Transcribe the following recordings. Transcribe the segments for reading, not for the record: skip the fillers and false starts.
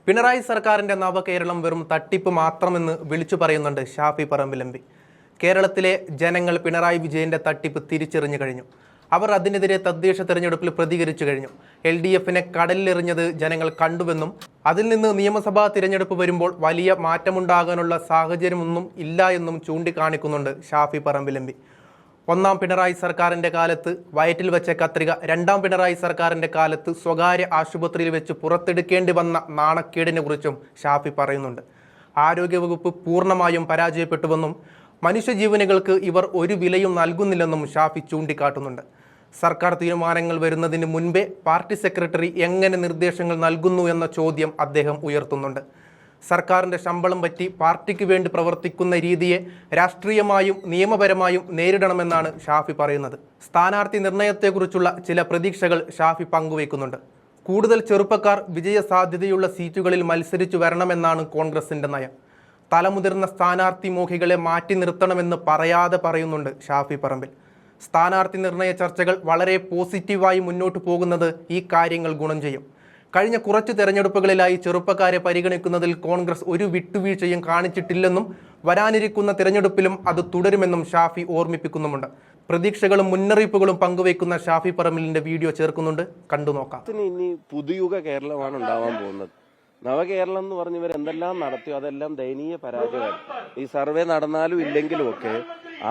പിണറായി സർക്കാരിന്റെ നവകേരളം വെറും തട്ടിപ്പ് മാത്രമെന്ന് വിളിച്ചു പറയുന്നുണ്ട് ഷാഫി പറമ്പിൽ എം പി. കേരളത്തിലെ ജനങ്ങൾ പിണറായി വിജയന്റെ തട്ടിപ്പ് തിരിച്ചറിഞ്ഞു കഴിഞ്ഞു. അവർ അതിനെതിരെ തദ്ദേശ തെരഞ്ഞെടുപ്പിൽ പ്രതികരിച്ചു കഴിഞ്ഞു. LDFനെ കടലിലെറിഞ്ഞത് ജനങ്ങൾ കണ്ടുവെന്നും അതിൽ നിന്ന് നിയമസഭാ തിരഞ്ഞെടുപ്പ് വരുമ്പോൾ വലിയ മാറ്റമുണ്ടാകാനുള്ള സാഹചര്യമൊന്നും ഇല്ല എന്നും ചൂണ്ടിക്കാണിക്കുന്നുണ്ട് ഷാഫി പറമ്പിൽ എം പി. ഒന്നാം പിണറായി സർക്കാരിന്റെ കാലത്ത് വയറ്റിൽ വെച്ച കത്രിക രണ്ടാം പിണറായി സർക്കാരിന്റെ കാലത്ത് സ്വകാര്യ ആശുപത്രിയിൽ വെച്ച് പുറത്തെടുക്കേണ്ടി വന്ന നാണക്കേടിനെ കുറിച്ചും ഷാഫി പറയുന്നുണ്ട്. ആരോഗ്യവകുപ്പ് പൂർണ്ണമായും പരാജയപ്പെട്ടുവെന്നും മനുഷ്യജീവനുകൾക്ക് ഇവർ ഒരു വിലയും നൽകുന്നില്ലെന്നും ഷാഫി ചൂണ്ടിക്കാട്ടുന്നുണ്ട്. സർക്കാർ തീരുമാനങ്ങൾ വരുന്നതിന് മുൻപേ പാർട്ടി സെക്രട്ടറി എങ്ങനെ നിർദ്ദേശങ്ങൾ നൽകുന്നു എന്ന ചോദ്യം അദ്ദേഹം ഉയർത്തുന്നുണ്ട്. സർക്കാരിൻ്റെ ശമ്പളം പറ്റി പാർട്ടിക്ക് വേണ്ടി പ്രവർത്തിക്കുന്ന രീതിയെ രാഷ്ട്രീയമായും നിയമപരമായും നേരിടണമെന്നാണ് ഷാഫി പറയുന്നത്. സ്ഥാനാർത്ഥി നിർണയത്തെക്കുറിച്ചുള്ള ചില പ്രതീക്ഷകൾ ഷാഫി പങ്കുവയ്ക്കുന്നുണ്ട്. കൂടുതൽ ചെറുപ്പക്കാർ വിജയസാധ്യതയുള്ള സീറ്റുകളിൽ മത്സരിച്ചു വരണമെന്നാണ് കോൺഗ്രസിൻ്റെ നയം. തലമുതിർന്ന സ്ഥാനാർത്ഥി മോഹികളെ മാറ്റി നിർത്തണമെന്ന് പറയാതെ പറയുന്നുണ്ട് ഷാഫി പറമ്പിൽ. സ്ഥാനാർത്ഥി നിർണയ ചർച്ചകൾ വളരെ പോസിറ്റീവായി മുന്നോട്ട് പോകുന്നത് ഈ കാര്യങ്ങൾ ഗുണം ചെയ്യും. കഴിഞ്ഞ കുറച്ച് തെരഞ്ഞെടുപ്പുകളിലായി ചെറുപ്പക്കാരെ പരിഗണിക്കുന്നതിൽ കോൺഗ്രസ് ഒരു വിട്ടുവീഴ്ചയും കാണിച്ചിട്ടില്ലെന്നും വരാനിരിക്കുന്ന തിരഞ്ഞെടുപ്പിലും അത് തുടരുമെന്നും ഷാഫി ഓർമ്മിപ്പിക്കുന്നുമുണ്ട്. പ്രതീക്ഷകളും മുന്നറിയിപ്പുകളും പങ്കുവയ്ക്കുന്ന ഷാഫി പറമ്പിലിന്റെ വീഡിയോ ചേർക്കുന്നുണ്ട്, കണ്ടുനോക്കാം. ഇനി പുതുയുഗ കേരളമാണ് ഉണ്ടാവാൻ പോകുന്നത്. നവകേരളം എന്ന് പറഞ്ഞവർ എന്തെല്ലാം നടത്തിയോ അതെല്ലാം ദയനീയ പരാജയമായിരുന്നു. ഈ സർവേ നടന്നാലും ഇല്ലെങ്കിലും ഒക്കെ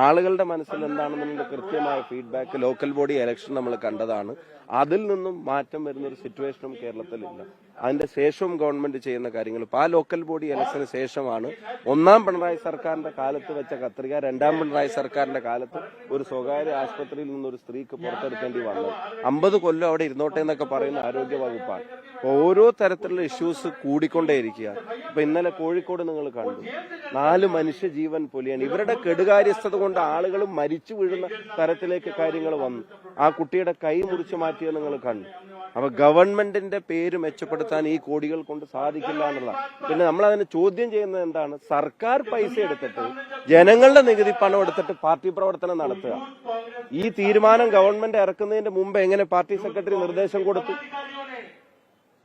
ആളുകളുടെ മനസ്സിൽ എന്താണെന്നുള്ള കൃത്യമായ ഫീഡ്ബാക്ക് ലോക്കൽ ബോഡി ഇലക്ഷൻ നമ്മൾ കണ്ടതാണ്. അതിൽ നിന്നും മാറ്റം വരുന്നൊരു സിറ്റുവേഷനും കേരളത്തിലില്ല. അതിന്റെ ശേഷവും ഗവൺമെന്റ് ചെയ്യുന്ന കാര്യങ്ങൾ ഇപ്പോൾ ആ ലോക്കൽ ബോഡി ഇലക്ഷന് ശേഷമാണ് ഒന്നാം പിണറായി സർക്കാരിന്റെ കാലത്ത് വെച്ച കത്രിക രണ്ടാം പിണറായി സർക്കാരിന്റെ കാലത്ത് ഒരു സ്വകാര്യ ആശുപത്രിയിൽ നിന്നൊരു സ്ത്രീക്ക് പുറത്തെടുക്കേണ്ടി വന്നത്. 50 കൊല്ലം അവിടെ ഇരുന്നോട്ടെ എന്നൊക്കെ പറയുന്ന ആരോഗ്യ വകുപ്പാണ്. ഓരോ തരത്തിലുള്ള ഇഷ്യൂസ് കൂടിക്കൊണ്ടേയിരിക്കുക. ഇപ്പൊ ഇന്നലെ കോഴിക്കോട് നിങ്ങൾ കണ്ടു, 4 മനുഷ്യജീവൻ പൊലിയാണ്. ഇവരുടെ കെടുകാര്യസ്ഥത കൊണ്ട് ആളുകൾ മരിച്ചു വീഴുന്ന തരത്തിലേക്ക് കാര്യങ്ങൾ വന്നു. ആ കുട്ടിയുടെ കൈ മുറിച്ചു മാറ്റിയത് നിങ്ങൾ കണ്ടു. അപ്പൊ ഗവൺമെന്റിന്റെ പേര് മെച്ചപ്പെടുത്താൻ ഈ കോടികൾ കൊണ്ട് സാധിക്കില്ല എന്നുള്ള. പിന്നെ നമ്മൾ അതിന് ചോദ്യം ചെയ്യുന്നത് എന്താണ്? സർക്കാർ പൈസ എടുത്തിട്ട് ജനങ്ങളുടെ നികുതി പണം എടുത്തിട്ട് പാർട്ടി പ്രവർത്തനം നടത്തുക. ഈ തീരുമാനം ഗവൺമെന്റ് ഇറക്കുന്നതിന്റെ മുമ്പ് എങ്ങനെ പാർട്ടി സെക്രട്ടറി നിർദ്ദേശം കൊടുത്തു?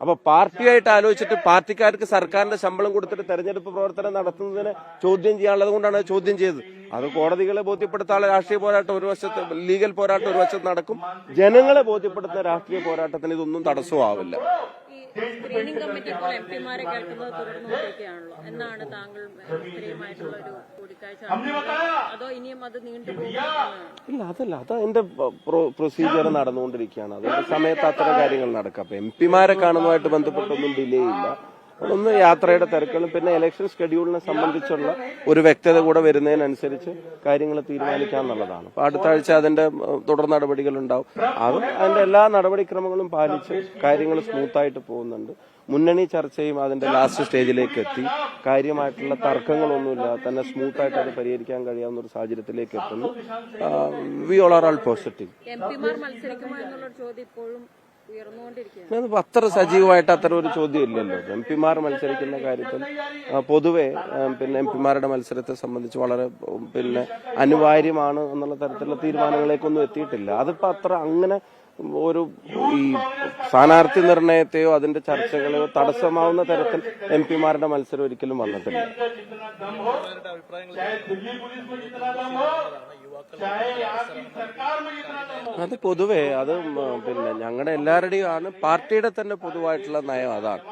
അപ്പൊ പാർട്ടിയായിട്ട് ആലോചിച്ചിട്ട് പാർട്ടിക്കാർക്ക് സർക്കാരിന്റെ ശമ്പളം കൊടുത്തിട്ട് തെരഞ്ഞെടുപ്പ് പ്രവർത്തനം നടത്തുന്നതിന് ചോദ്യം ചെയ്യാനുള്ളത് കൊണ്ടാണ് ചോദ്യം ചെയ്തത്. അത് കോടതികളെ ബോധ്യപ്പെടുത്താനുള്ള രാഷ്ട്രീയ പോരാട്ടം ഒരു വശത്ത്, ലീഗൽ പോരാട്ടം ഒരു വശത്ത് നടക്കും. ജനങ്ങളെ ബോധ്യപ്പെടുത്തുന്ന രാഷ്ട്രീയ പോരാട്ടത്തിന് ഇതൊന്നും തടസ്സമാവില്ല. സ്ക്രീനിംഗ് കമ്മിറ്റി ഇപ്പോൾ എംപിമാരെ കേൾക്കുന്നത് തുടർന്നുകൊണ്ടിരിക്കുകയാണല്ലോ. എന്നാണ് താങ്കൾ ഇത്രയുമായിട്ടുള്ള ഒരു കൂടിക്കാഴ്ച, അതോ ഇനിയും അത് നീണ്ടുപോകും? ഇല്ല, അതല്ല, അത് അതിന്റെ പ്രൊസീജിയർ നടന്നുകൊണ്ടിരിക്കുകയാണ്. അതിന്റെ സമയത്ത് അത്തരം കാര്യങ്ങൾ നടക്കാം. അപ്പൊ എംപിമാരെ കാണുന്നതുമായിട്ട് ബന്ധപ്പെട്ടൊന്നും ഡിലേ ഇല്ല. ഒന്ന് യാത്രയുടെ തിരക്കുകളും പിന്നെ ഇലക്ഷൻ ഷെഡ്യൂളിനെ സംബന്ധിച്ചുള്ള ഒരു വ്യക്തത കൂടെ വരുന്നതിനനുസരിച്ച് കാര്യങ്ങൾ തീരുമാനിക്കാന്നുള്ളതാണ്. അപ്പൊ അടുത്ത ആഴ്ച അതിന്റെ തുടർ നടപടികൾ ഉണ്ടാവും. അതും അതിന്റെ എല്ലാ നടപടിക്രമങ്ങളും പാലിച്ച് കാര്യങ്ങൾ സ്മൂത്തായിട്ട് പോകുന്നുണ്ട്. മുന്നണി ചർച്ചയും അതിന്റെ ലാസ്റ്റ് സ്റ്റേജിലേക്ക് എത്തി. കാര്യമായിട്ടുള്ള തർക്കങ്ങളൊന്നുമില്ല, തന്നെ സ്മൂത്തായിട്ട് അത് പരിഹരിക്കാൻ കഴിയാവുന്ന ഒരു സാഹചര്യത്തിലേക്ക് എത്തുന്നു. We all are all positive. എംപിമാർ മത്സരിക്കുമോ എന്നുള്ള ചോദ്യം ഇപ്പോഴും അത്ര സജീവമായിട്ട് അത്ര ഒരു ചോദ്യം ഇല്ലല്ലോ. എംപിമാർ മത്സരിക്കുന്ന കാര്യത്തിൽ പൊതുവെ പിന്നെ എംപിമാരുടെ മത്സരത്തെ സംബന്ധിച്ച് വളരെ അനിവാര്യമാണ് എന്നുള്ള തരത്തിലുള്ള തീരുമാനങ്ങളിലേക്കൊന്നും എത്തിയിട്ടില്ല. അതിപ്പോ അത്ര അങ്ങനെ ഒരു ഈ സ്ഥാനാർത്ഥി നിർണയത്തെയോ അതിന്റെ ചർച്ചകളെയോ തടസ്സമാവുന്ന തരത്തിൽ എംപിമാരുടെ മത്സരം ഒരിക്കലും വന്നിട്ടില്ല. അത് പൊതുവെ അത് ഞങ്ങളുടെ എല്ലാവരുടെയും ആണ്, പാർട്ടിയുടെ തന്നെ പൊതുവായിട്ടുള്ള നയം അതാണ്.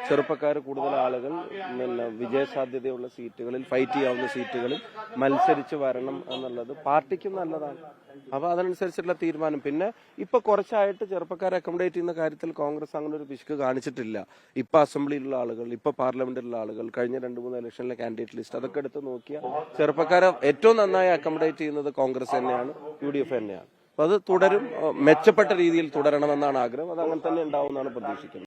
ചെറുപ്പക്കാർ കൂടുതൽ ആളുകൾ വിജയസാധ്യതയുള്ള സീറ്റുകളിൽ, ഫൈറ്റ് ചെയ്യാവുന്ന സീറ്റുകളിൽ മത്സരിച്ച് വരണം എന്നുള്ളത് പാർട്ടിക്കും നല്ലതാണ്. അപ്പൊ അതനുസരിച്ചുള്ള തീരുമാനം. പിന്നെ ഇപ്പൊ കുറച്ചായിട്ട് ചെറുപ്പക്കാരെ അക്കോമഡേറ്റ് ചെയ്യുന്ന കാര്യത്തിൽ കോൺഗ്രസ് അങ്ങനെ ഒരു പിശുക്ക് കാണിച്ചിട്ടില്ല. ഇപ്പൊ അസംബ്ലിയിലുള്ള ആളുകൾ, ഇപ്പൊ പാർലമെന്റിലുള്ള ആളുകൾ, കഴിഞ്ഞ 2-3 ഇലക്ഷനിലെ കാൻഡിഡേറ്റ് ലിസ്റ്റ് അതൊക്കെ എടുത്ത് നോക്കിയാൽ ചെറുപ്പക്കാരെ ഏറ്റവും നന്നായി അക്കോമഡേറ്റ് ചെയ്യുന്നത് കോൺഗ്രസ് തന്നെയാണ്, UDF തന്നെയാണ്. അപ്പൊ അത് തുടരും, മെച്ചപ്പെട്ട രീതിയിൽ തുടരണമെന്നാണ് ആഗ്രഹം. അത് അങ്ങനെ തന്നെ ഉണ്ടാവും എന്നാണ് പ്രതീക്ഷിക്കുന്നത്.